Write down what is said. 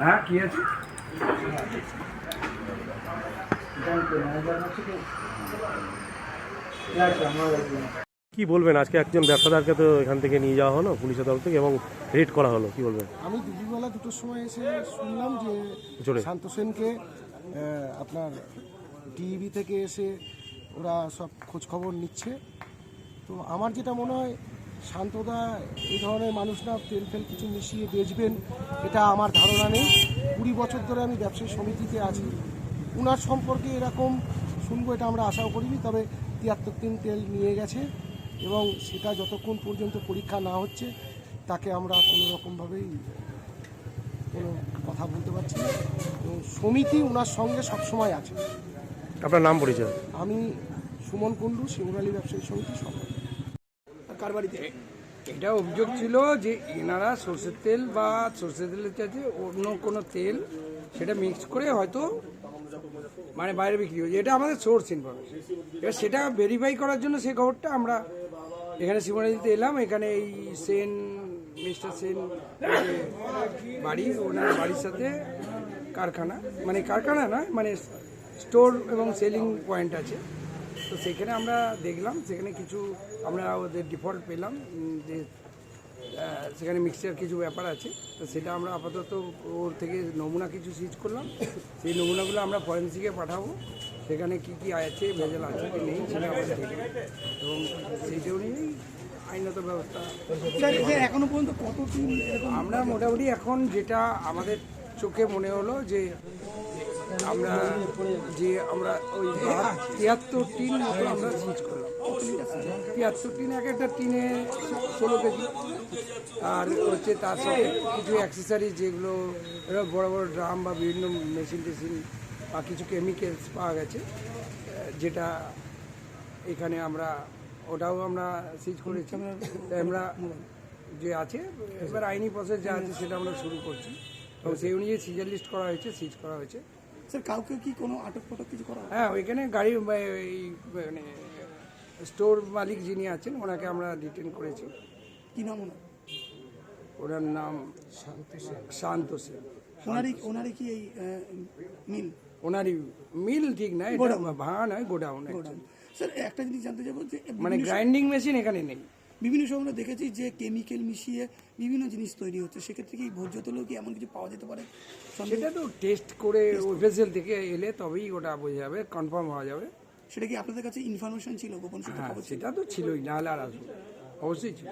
হ্যাঁ কি আছে? কি বলবেন, আজকে একজন ব্যবসাদারকে তো এখান থেকে নিয়ে যাওয়া হলো পুলিশের তরফ থেকে এবং রেড করা হলো, কি বলবেন? আমি দুপুরবেলা 2টোর সময় এসে শুনলাম যে জোরে শান্ত সেনকে আপনার টিভি থেকে এসে ওরা সব খোঁজ খবর নিচ্ছে। তো আমার যেটা মনে হয়, শান্তদা এই ধরনের মানুষ না, তেল ফেল কিছু মিশিয়ে বেচবেন এটা আমার ধারণা নেই। 20 বছর ধরে আমি ব্যবসায়ী সমিতিতে আছি, ওনার সম্পর্কে এরকম শুনবো এটা আমরা আশাও করিনি। তবে 73 তেল নিয়ে গেছে এবং সেটা যতক্ষণ পর্যন্ত পরীক্ষা না হচ্ছে তাকে আমরা কোনো রকমভাবেই কোনো কথা বলতে পারছি না। এবং সমিতি ওনার সঙ্গে সবসময় আছে। আপনার নাম পরিচয়? আমি সুমন কুণ্ডু, শিমুরালী ব্যবসায়ী সমিতি সভাপতি। কার বাড়িতে? এটা অভিযোগ ছিল যে এনারা সরষের তেল বা সরষের তেলের চাইতে অন্য কোনো তেল সেটা মিক্স করে হয়তো মানে বাইরে বিক্রি হয়েছে, এটা আমাদের সোর্স ইনফরমেশন। এবার সেটা ভেরিফাই করার জন্য সেই খবরটা আমরা এখানে শিমুরালীতে এলাম। এখানে এই সেন, মিস্টার সেন বাড়ি, ওনার বাড়ির সাথে কারখানা, মানে কারখানা নয়, মানে স্টোর এবং সেলিং পয়েন্ট আছে। তো সেখানে আমরা দেখলাম, সেখানে কিছু আমরা ওদের ডিফল্ট পেলাম যে সেখানে মিক্সচার কিছু ব্যাপার আছে। তো সেটা আমরা আপাতত ওর থেকে নমুনা কিছু সিজ করলাম। সেই নমুনাগুলো আমরা ফরেন্সিকে পাঠাবো, সেখানে কি কি আছে, ভেজাল আছে কি নেই সেটা আমরা দেখব এবং সেইটা নিয়েই আইনত ব্যবস্থা। এখনো পর্যন্ত কত টিম? আমরা মোটামুটি এখন যেটা আমাদের চোখে মনে হলো যে আমরা ওই 73 টিন মতো আমরা সিজ করলাম। 73 টিন, এক একটা টিনে 16 কেজি। আর হচ্ছে তার সাথে কিছু অ্যাক্সেসারিজ, যেগুলো বড় বড় ড্রাম বা বিভিন্ন মেশিন টেশিন বা কিছু কেমিক্যালস পাওয়া গেছে, যেটা এখানে আমরা ওটাও আমরা সিজ করেছি। তাই আমরা যে আছে এবার আইনি প্রসেস যা আছে সেটা আমরা শুরু করছি এবং সেই অনুযায়ী সিজার লিস্ট করা হয়েছে, সিজ করা হয়েছে। স্যার কাউকে কি কোনো আটক ফটক কিছু করা? হ্যাঁ, ওইখানে গাড়ি এই মানে স্টোর মালিক যিনি আছেন ওনাকে আমরা ডিটেন করেছি। কি নাম ওনার? ওনার নাম শান্ত সেন। ওনারই কি এই মিল? ওনারই মিল ঠিক না, এটা ভাঙা নয়, গোডাউন। স্যার একটা জিনিস জানতে চাইবো যে মানে গ্রাইন্ডিং মেশিন এখানে নেই। বিভিন্ন সময় আমরা দেখেছি যে কেমিক্যাল মিশিয়ে বিভিন্ন জিনিস তৈরি হচ্ছে, সেক্ষেত্রে কি ভোজ্য তেলেও কি এমন কিছু পাওয়া যেতে পারে? সেটা তো টেস্ট করে ওই ভেসেল থেকে এলে তবেই ওটা বোঝা যাবে, কনফার্ম হওয়া যাবে। সেটা কি আপনাদের কাছে ইনফরমেশন ছিল, গোপন সূত্রে হ্যাঁ, খবর ছিল? সেটা তো ছিলই, নাহলে আর আসবো, অবশ্যই ছিল।